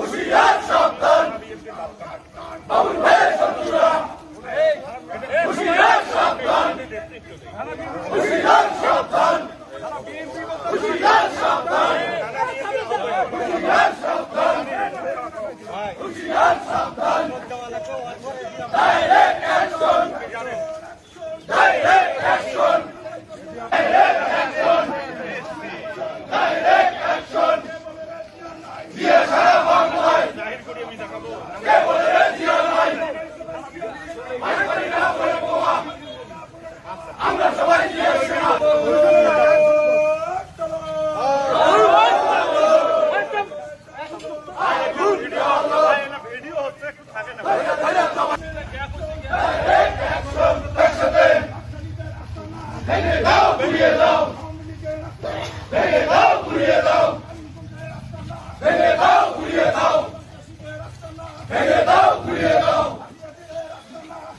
হুঁশিয়ার সাবধান বাবুল ভাইয়ের শত্রুরা হুঁশিয়ার সাবধান হুঁশিয়ার সাবধান হুঁশিয়ার সাবধান হুঁশিয়ার সাবধান হুঁশিয়ার সাবধান direct action direct action direct action direct action দিয়ে সারা বাংলায় কে বলে রে জিয়া নাই মাইকারি না বলে বোমা আমরা সবাই জিয়া সেনা ভেঙে দাও ঘুরিয়ে দাও ভেঙে দাও ঘুরিয়ে দাও ভেঙে দাও ঘুরিয়ে দাও ভেঙে দাও ঘুরিয়ে দাও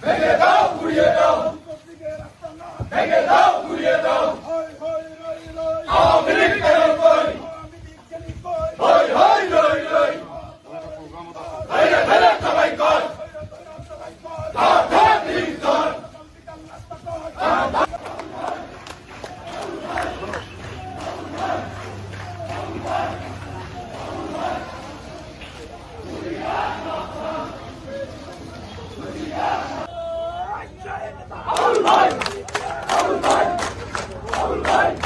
ভেঙে দাও ঘুরিয়ে দাও ভেঙে দাও ঘুরিয়ে দাও আওয়ামী লীগ কেন কই হই হই লই লই ভাইরে ভাইরে সবাই কর ধর ধর দিন ধর All right!